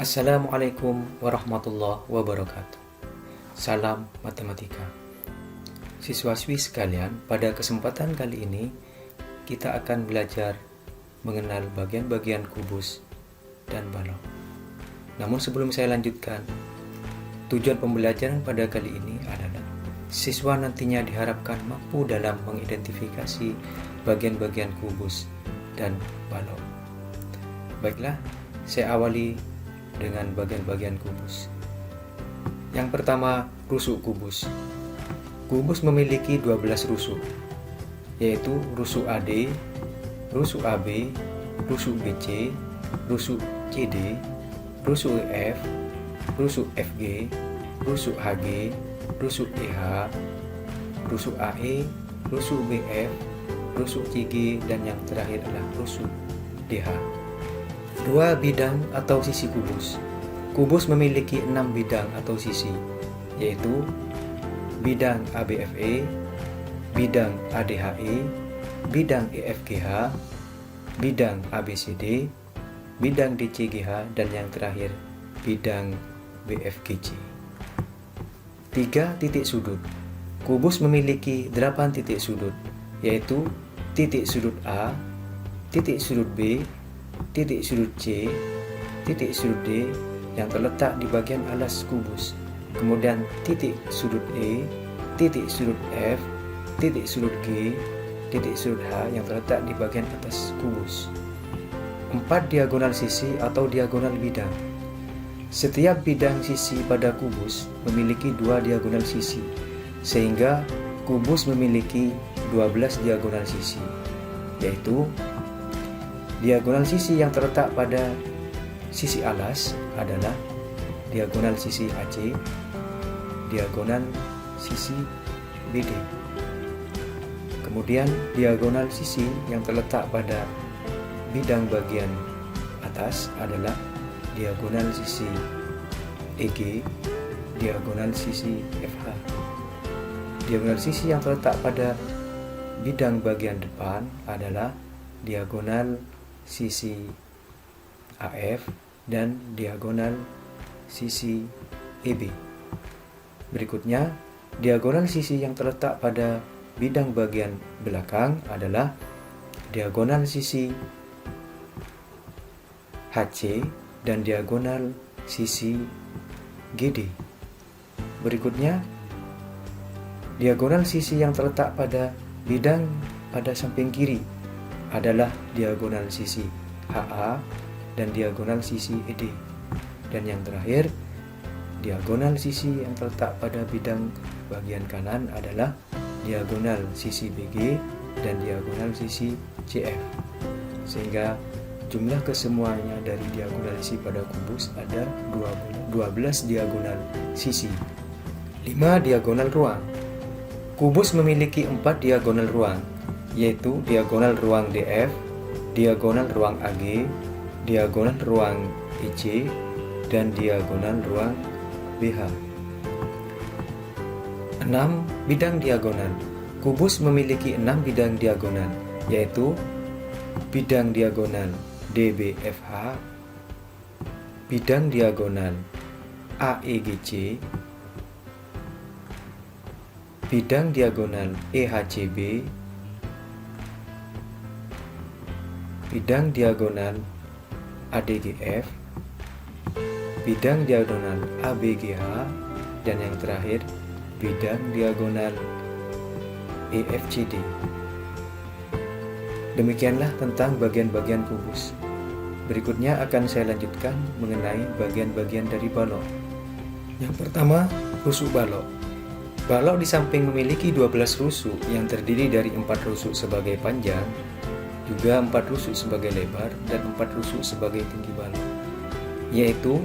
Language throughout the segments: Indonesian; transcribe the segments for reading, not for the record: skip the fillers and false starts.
Assalamualaikum warahmatullahi wabarakatuh. Salam matematika. Siswa-siswi sekalian, pada kesempatan kali ini kita akan belajar mengenal bagian-bagian kubus dan balok. Namun sebelum saya lanjutkan, tujuan pembelajaran pada kali ini adalah siswa nantinya diharapkan mampu dalam mengidentifikasi bagian-bagian kubus dan balok. Baiklah, saya awali dengan bagian-bagian kubus. Yang pertama, rusuk kubus. Kubus memiliki 12 rusuk, yaitu rusuk AD, rusuk AB, rusuk BC, rusuk CD, rusuk EF, rusuk FG, rusuk HG, rusuk EH, rusuk AE, rusuk BF, rusuk CG, dan yang terakhir adalah rusuk DH. Dua bidang atau sisi kubus. Kubus memiliki 6 bidang atau sisi, yaitu bidang ABFE, bidang ADHE, bidang EFGH, bidang ABCD, bidang DCGH, dan yang terakhir bidang BFGC. 3 titik sudut. Kubus memiliki 8 titik sudut, yaitu titik sudut A, titik sudut B, titik sudut C, titik sudut D yang terletak di bagian alas kubus, kemudian titik sudut E, titik sudut F, titik sudut G, titik sudut H yang terletak di bagian atas kubus. 4 diagonal sisi atau diagonal bidang. Setiap bidang sisi pada kubus memiliki 2 diagonal sisi, sehingga kubus memiliki 12 diagonal sisi, yaitu diagonal sisi yang terletak pada sisi alas adalah diagonal sisi AC, diagonal sisi BD. Kemudian diagonal sisi yang terletak pada bidang bagian atas adalah diagonal sisi EG, diagonal sisi FH. Diagonal sisi yang terletak pada bidang bagian depan adalah diagonal sisi AF dan diagonal sisi EB. Berikutnya, diagonal sisi yang terletak pada bidang bagian belakang adalah diagonal sisi HC dan diagonal sisi GD. Berikutnya, diagonal sisi yang terletak pada bidang pada samping kiri adalah diagonal sisi HA dan diagonal sisi ED. Dan yang terakhir, diagonal sisi yang terletak pada bidang bagian kanan adalah diagonal sisi BG dan diagonal sisi CF. Sehingga jumlah kesemuanya dari diagonal sisi pada kubus ada 12 diagonal sisi. 5 diagonal ruang. Kubus memiliki 4 diagonal ruang, yaitu diagonal ruang DF, diagonal ruang AG, diagonal ruang EC, dan diagonal ruang BH. 6 bidang diagonal. Kubus memiliki 6 bidang diagonal, yaitu bidang diagonal DBFH, bidang diagonal AEGC, bidang diagonal EHCB, bidang diagonal ADGF, bidang diagonal ABGH, dan yang terakhir bidang diagonal EFCD. Demikianlah tentang bagian-bagian kubus. Berikutnya akan saya lanjutkan mengenai bagian-bagian dari balok. Yang pertama, rusuk balok. Balok di samping memiliki 12 rusuk yang terdiri dari 4 rusuk sebagai panjang, juga 4 rusuk sebagai lebar, dan 4 rusuk sebagai tinggi balok, yaitu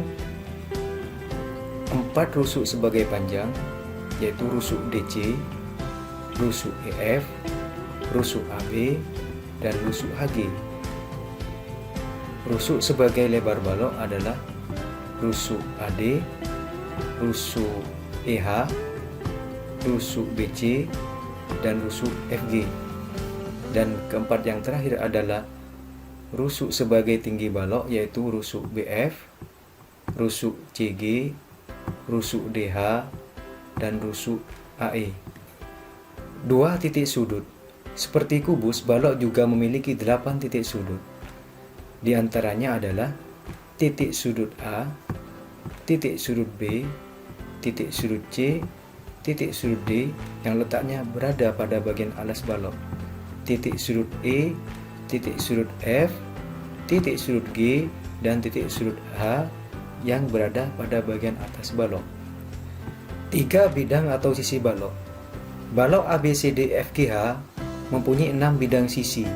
4 rusuk sebagai panjang, yaitu rusuk DC, rusuk EF, rusuk AB, dan rusuk HG. Rusuk sebagai lebar balok adalah rusuk AD, rusuk EH, rusuk BC, dan rusuk FG. Dan keempat yang terakhir adalah rusuk sebagai tinggi balok, yaitu rusuk BF, rusuk CG, rusuk DH, dan rusuk AE. Dua titik sudut. Seperti kubus, balok juga memiliki 8 titik sudut. Di antaranya adalah titik sudut A, titik sudut B, titik sudut C, titik sudut D yang letaknya berada pada bagian alas balok, titik sudut E, titik sudut F, titik sudut G, dan titik sudut H yang berada pada bagian atas balok. 3 bidang atau sisi balok. Balok ABCDFGH mempunyai 6 bidang sisi,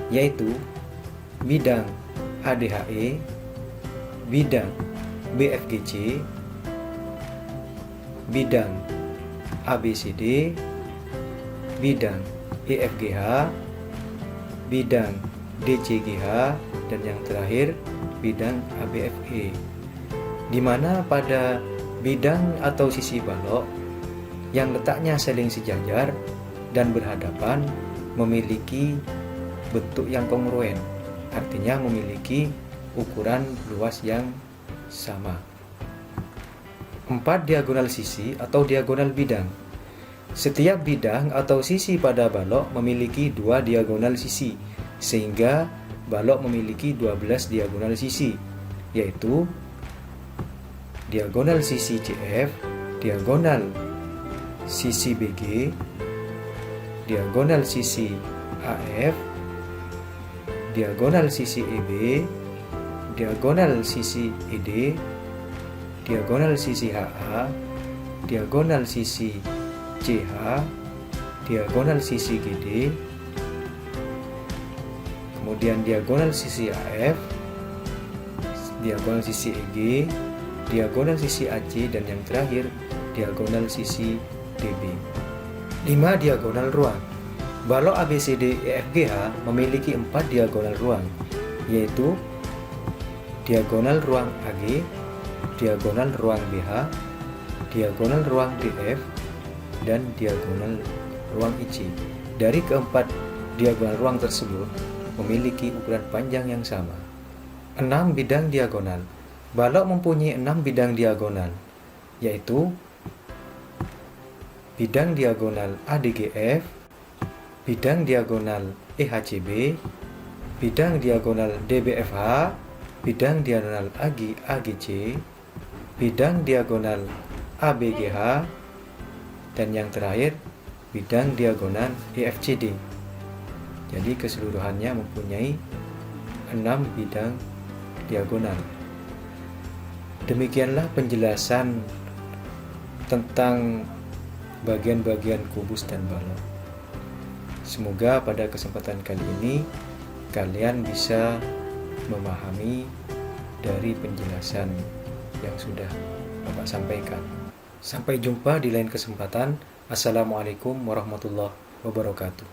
yaitu bidang ADHE, bidang BFGC, bidang ABCD, bidang EFGH, bidang DCGH, dan yang terakhir bidang ABFE. Di mana pada bidang atau sisi balok yang letaknya saling sejajar dan berhadapan memiliki bentuk yang kongruen, artinya memiliki ukuran luas yang sama. 4 diagonal sisi atau diagonal bidang. Setiap bidang atau sisi pada balok memiliki 2 diagonal sisi, sehingga balok memiliki 12 diagonal sisi, yaitu diagonal sisi CF, diagonal sisi BG, diagonal sisi AF, diagonal sisi EB, diagonal sisi ED, diagonal sisi HA, diagonal sisi CH, diagonal sisi GD, kemudian diagonal sisi AF, diagonal sisi EG, diagonal sisi AC, dan yang terakhir diagonal sisi DB. 5 diagonal ruang. Balok ABCD EFGH memiliki 4 diagonal ruang, yaitu diagonal ruang AG, diagonal ruang BH, diagonal ruang DF, dan diagonal ruang IC. Dari keempat diagonal ruang tersebut memiliki ukuran panjang yang sama. 6 bidang diagonal. Balok mempunyai 6 bidang diagonal, yaitu bidang diagonal ADGF, bidang diagonal EHCB, bidang diagonal DBFH, bidang diagonal AGC, bidang diagonal ABGH, dan yang terakhir bidang diagonal EFCD. Jadi keseluruhannya mempunyai 6 bidang diagonal. Demikianlah penjelasan tentang bagian-bagian kubus dan balok. Semoga pada kesempatan kali ini kalian bisa memahami dari penjelasan yang sudah Bapak sampaikan. Sampai jumpa di lain kesempatan. Assalamualaikum warahmatullahi wabarakatuh.